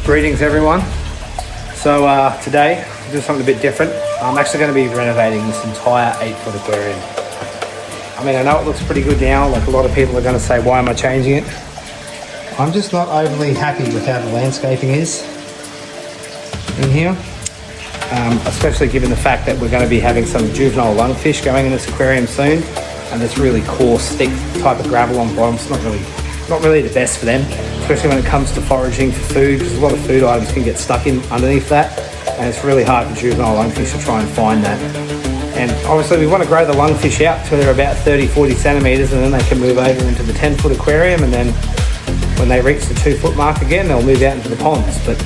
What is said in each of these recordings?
Greetings everyone. So today, I'm doing something a bit different. I'm actually going to be renovating this entire 8-foot aquarium. I mean, I know it looks pretty good now, like a lot of people are going to say, why am I changing it? I'm just not overly happy with how the landscaping is in here. Especially given the fact that we're going to be having some juvenile lungfish going in this aquarium soon. And this really coarse, thick type of gravel on bottom. It's not really the best for them, especially when it comes to foraging for food, because a lot of food items can get stuck in underneath that, and it's really hard for juvenile lungfish to try and find that. And obviously we want to grow the lungfish out till they're about 30-40 centimetres, and then they can move over into the 10-foot aquarium, and then when they reach the 2-foot mark again, they'll move out into the ponds. But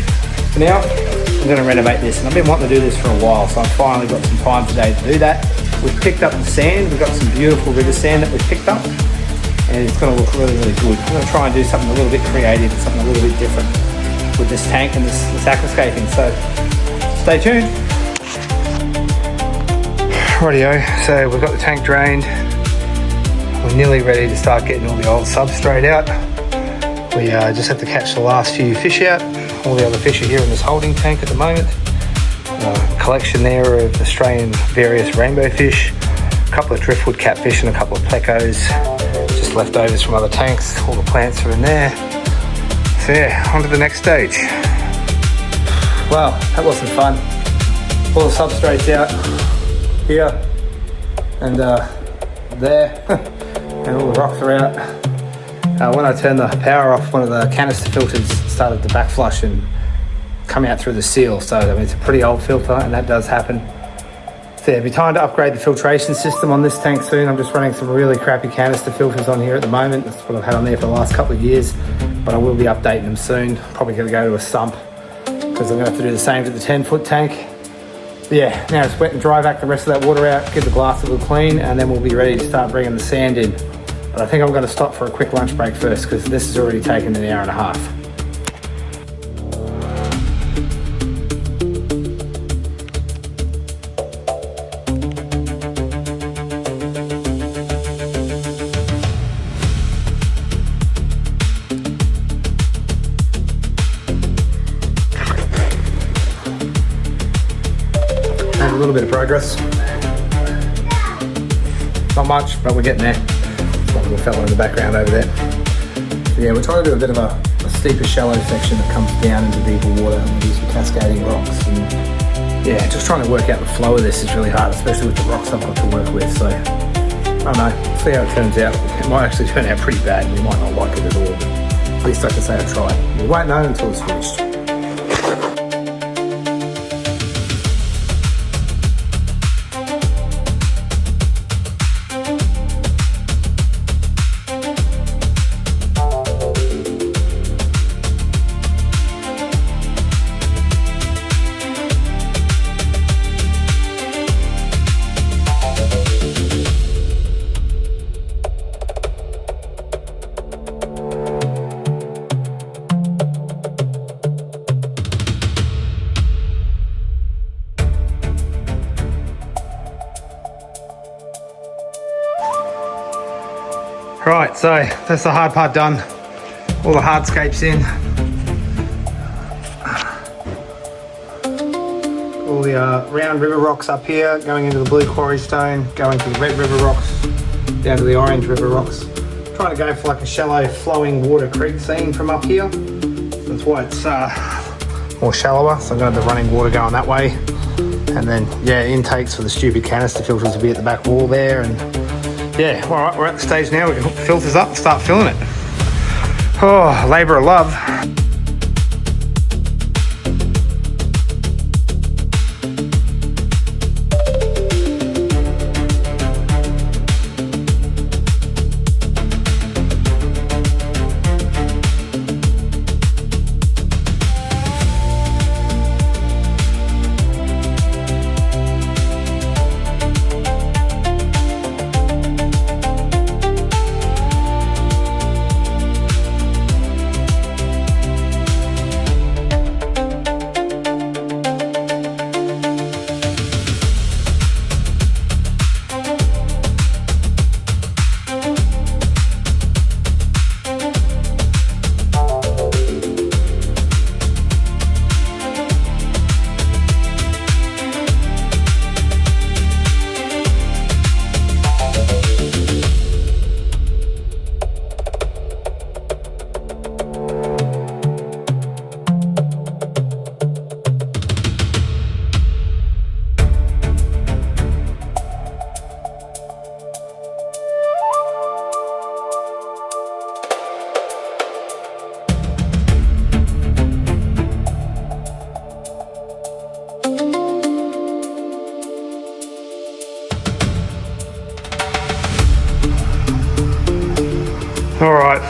for now, I'm going to renovate this, and I've been wanting to do this for a while, so I've finally got some time today to do that. We've picked up the sand. We've got some beautiful river sand that we've picked up, and it's going to look really, really good. I'm going to try and do something a little bit creative, something a little bit different with this tank and this aquascaping. So stay tuned. Rightio, so we've got the tank drained. We're nearly ready to start getting all the old substrate out. We just have to catch the last few fish out. All the other fish are here in this holding tank at the moment. Collection there of Australian various rainbowfish, a couple of driftwood catfish and a couple of plecos. Just leftovers from other tanks. All the plants are in there. So yeah, on to the next stage. Wow, that wasn't fun. All the substrates out here and there, and all the rocks are out. When I turned the power off, one of the canister filters started to backflush and come out through the seal. So I mean, it's a pretty old filter, and that does happen. So yeah, it'll be time to upgrade the filtration system on this tank soon. I'm just running some really crappy canister filters on here at the moment. That's what I've had on there for the last couple of years, but I will be updating them soon. Probably going to go to a sump because I'm going to have to do the same to the 10-foot tank. But yeah, now it's wet and dry back the rest of that water out, give the glass a little clean, and then we'll be ready to start bringing the sand in. But I think I'm going to stop for a quick lunch break first because this has already taken an hour and a half. A little bit of progress. Not much, but we're getting there. There's one little fella in the background over there. So yeah, we're trying to do a bit of a steeper, shallow section that comes down into deeper water, and we'll do some cascading rocks. And yeah, just trying to work out the flow of this is really hard, especially with the rocks I've got to work with. So I don't know, see how it turns out. It might actually turn out pretty bad, and we might not like it at all. But at least I can say I tried. We won't know until it's finished. Right, so that's the hard part done. All the hardscapes in. All the round river rocks up here, going into the blue quarry stone, going to the red river rocks, down to the orange river rocks. I'm trying to go for like a shallow flowing water creek scene from up here. That's why it's more shallower, so I'm going to have the running water going that way. And then, yeah, intakes for the stupid canister filters will be at the back wall there. And yeah, all right, we're at the stage now. We can hook the filters up and start filling it. Oh, labour of love.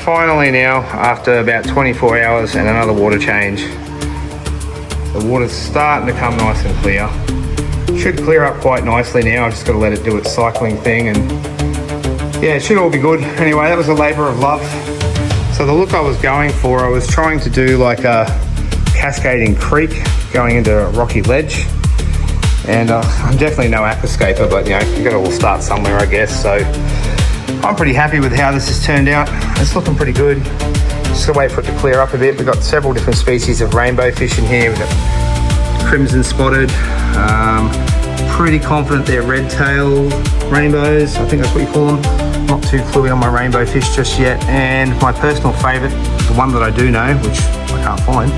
finally now, after about 24 hours and another water change, the water's starting to come nice and clear. Should clear up quite nicely now. I've just got to let it do its cycling thing, and yeah, it should all be good. Anyway, that was a labour of love. So the look I was going for, I was trying to do like a cascading creek going into a rocky ledge. And I'm definitely no aquascaper, but you know, you got to all start somewhere, I guess. So I'm pretty happy with how this has turned out. It's looking pretty good. Just gotta wait for it to clear up a bit. We've got several different species of rainbow fish in here. We've got crimson spotted. Pretty confident they're red tail rainbows. I think that's what you call them. Not too cluey on my rainbow fish just yet. And my personal favourite, the one that I do know, which I can't find,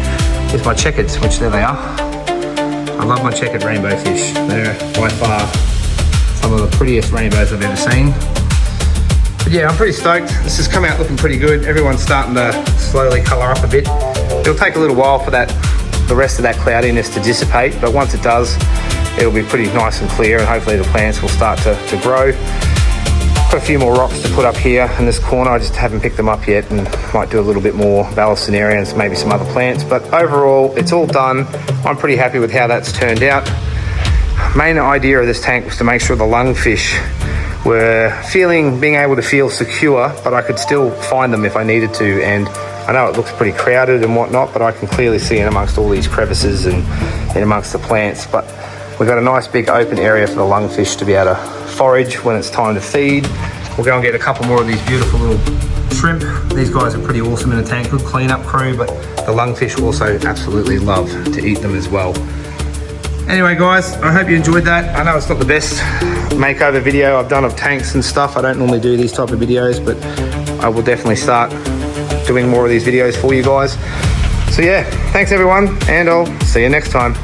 is my checkers, which there they are. I love my checkered rainbow fish. They're by far some of the prettiest rainbows I've ever seen. But yeah, I'm pretty stoked. This has come out looking pretty good. Everyone's starting to slowly colour up a bit. It'll take a little while for the rest of that cloudiness to dissipate, but once it does, it'll be pretty nice and clear, and hopefully the plants will start to grow. Got a few more rocks to put up here in this corner. I just haven't picked them up yet, and might do a little bit more Balasinaria and maybe some other plants. But overall, it's all done. I'm pretty happy with how that's turned out. Main idea of this tank was to make sure the lungfish were being able to feel secure, but I could still find them if I needed to. And I know it looks pretty crowded and whatnot, but I can clearly see in amongst all these crevices and in amongst the plants. But we've got a nice big open area for the lungfish to be able to forage when it's time to feed. We'll go and get a couple more of these beautiful little shrimp. These guys are pretty awesome in a tank, good cleanup crew, but the lungfish also absolutely love to eat them as well. Anyway guys, I hope you enjoyed that. I know it's not the best makeover video I've done of tanks and stuff. I don't normally do these type of videos, but I will definitely start doing more of these videos for you guys. So yeah, thanks everyone, and I'll see you next time.